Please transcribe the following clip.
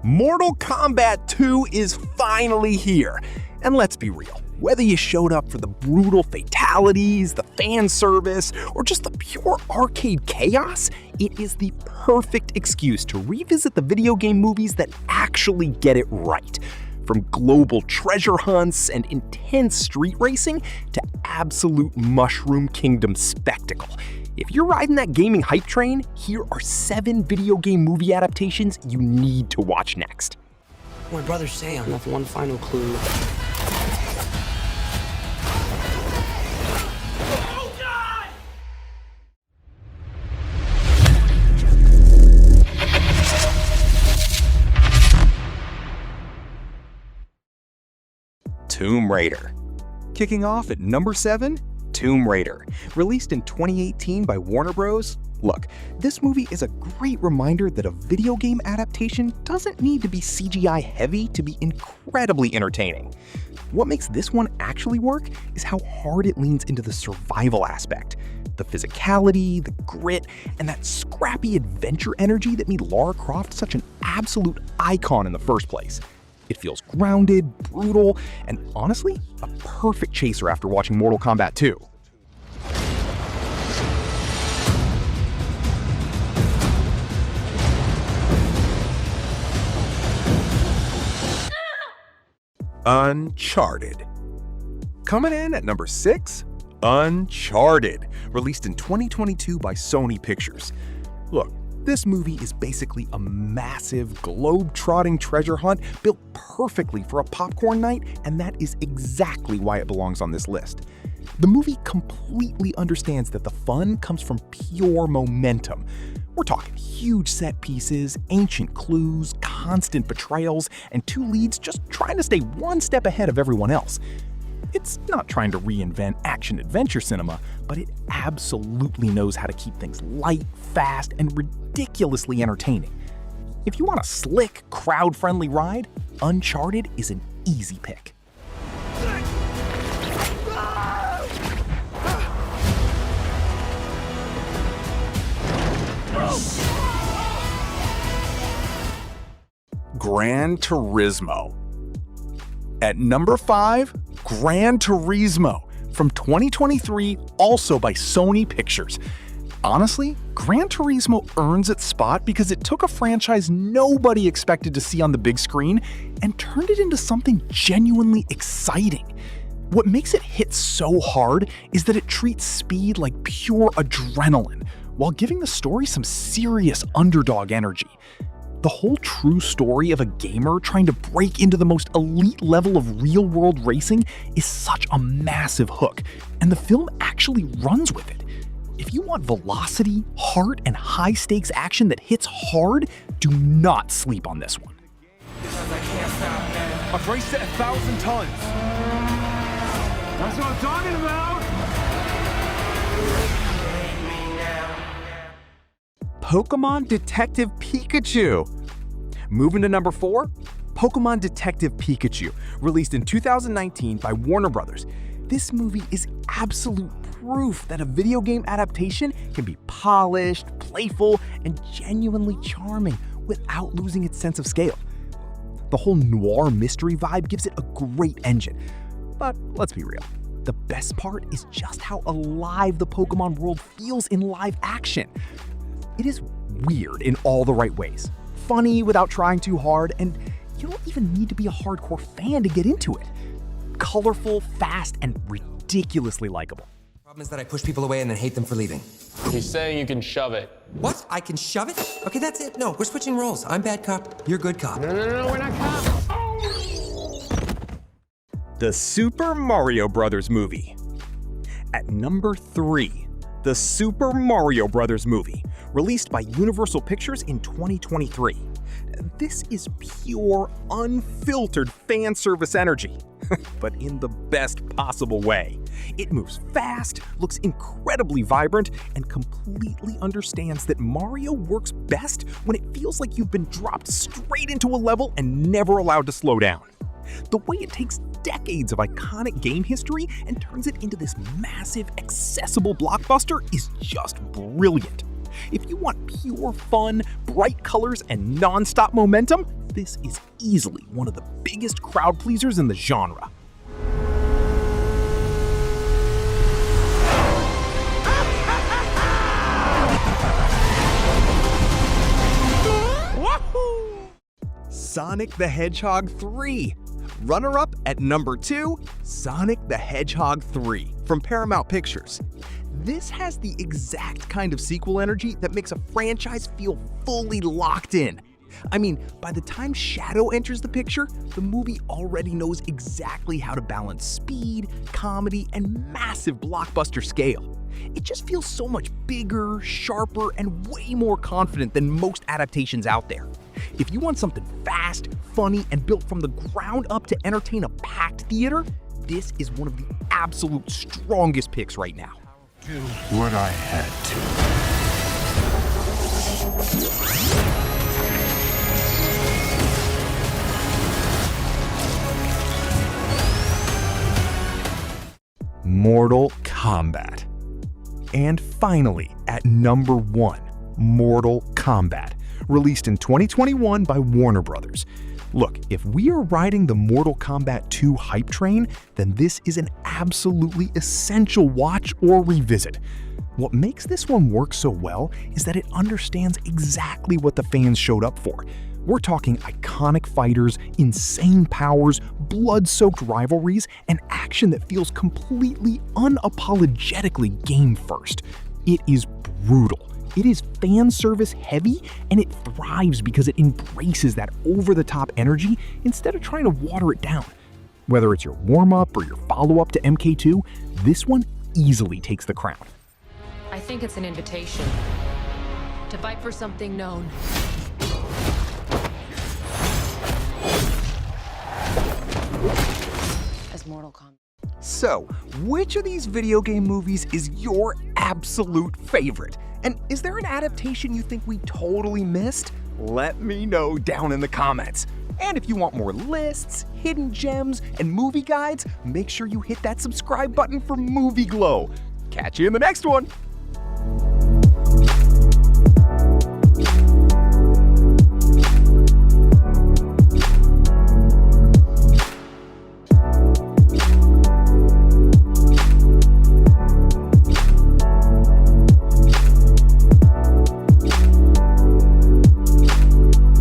Mortal Kombat 2 is finally here. And let's be real, whether you showed up for the brutal fatalities, the fan service, or just the pure arcade chaos, it is the perfect excuse to revisit the video game movies that actually get it right. From global treasure hunts and intense street racing to absolute Mushroom Kingdom spectacle. If you're riding that gaming hype train, here are 7 video game movie adaptations you need to watch next. My brother Sam left one final clue. Oh, God! Tomb Raider. Kicking off at number 7, Tomb Raider. Released in 2018 by Warner Bros. Look, this movie is a great reminder that a video game adaptation doesn't need to be CGI heavy to be incredibly entertaining. What makes this one actually work is how hard it leans into the survival aspect. The physicality, the grit, and that scrappy adventure energy that made Lara Croft such an absolute icon in the first place. It feels grounded, brutal, and honestly, a perfect chaser after watching Mortal Kombat II. Uncharted. Coming in at number 6, Uncharted, released in 2022 by Sony Pictures. Look, this movie is basically a massive, globe-trotting treasure hunt built perfectly for a popcorn night, and that is exactly why it belongs on this list. The movie completely understands that the fun comes from pure momentum. We're talking huge set pieces, ancient clues, constant betrayals, and 2 leads just trying to stay one step ahead of everyone else. It's not trying to reinvent action-adventure cinema, but it absolutely knows how to keep things light, fast, and ridiculously entertaining. If you want a slick, crowd-friendly ride, Uncharted is an easy pick. Gran Turismo. At number 5, Gran Turismo from 2023, also by Sony Pictures. Honestly, Gran Turismo earns its spot because it took a franchise nobody expected to see on the big screen and turned it into something genuinely exciting. What makes it hit so hard is that it treats speed like pure adrenaline, while giving the story some serious underdog energy. The whole true story of a gamer trying to break into the most elite level of real-world racing is such a massive hook, and the film actually runs with it. If you want velocity, heart, and high-stakes action that hits hard, do not sleep on this one. I've raced it 1,000 times. That's what I'm talking about! Pokemon Detective Pikachu. Moving to number 4, Pokemon Detective Pikachu, released in 2019 by Warner Bros. This movie is absolute proof that a video game adaptation can be polished, playful, and genuinely charming without losing its sense of scale. The whole noir mystery vibe gives it a great engine. But let's be real, the best part is just how alive the Pokemon world feels in live action. It is weird in all the right ways, funny without trying too hard, and you don't even need to be a hardcore fan to get into it. Colorful, fast, and ridiculously likable. Problem is that I push people away and then hate them for leaving. He's saying you can shove it. What? I can shove it? Okay, that's it. No, we're switching roles. I'm bad cop, you're good cop. No, we're not cops. The Super Mario Bros. Movie. At number 3, the Super Mario Bros. Movie, released by Universal Pictures in 2023. This is pure, unfiltered fan service energy, but in the best possible way. It moves fast, looks incredibly vibrant, and completely understands that Mario works best when it feels like you've been dropped straight into a level and never allowed to slow down. The way it takes decades of iconic game history and turns it into this massive, accessible blockbuster is just brilliant. If you want pure fun, bright colors, and non-stop momentum, this is easily one of the biggest crowd pleasers in the genre. Sonic the Hedgehog 3. Runner-up at number 2, Sonic the Hedgehog 3 from Paramount Pictures. This has the exact kind of sequel energy that makes a franchise feel fully locked in. I mean, by the time Shadow enters the picture, the movie already knows exactly how to balance speed, comedy, and massive blockbuster scale. It just feels so much bigger, sharper, and way more confident than most adaptations out there. If you want something fast, funny, and built from the ground up to entertain a packed theater, this is one of the absolute strongest picks right now. Do what I had to. Mortal Kombat. And finally, at number 1, Mortal Kombat, released in 2021 by Warner Brothers. Look, if we are riding the Mortal Kombat II hype train, then this is an absolutely essential watch or revisit. What makes this one work so well is that it understands exactly what the fans showed up for. We're talking iconic fighters, insane powers, blood-soaked rivalries, and action that feels completely unapologetically game-first. It is brutal. It is fan service heavy, and it thrives because it embraces that over-the-top energy instead of trying to water it down. Whether it's your warm-up or your follow-up to MK2, this one easily takes the crown. I think it's an invitation to fight for something known. As Mortal Kombat. So, which of these video game movies is your absolute favorite? And is there an adaptation you think we totally missed? Let me know down in the comments. And if you want more lists, hidden gems, and movie guides, make sure you hit that subscribe button for MovieGlow. Catch you in the next one!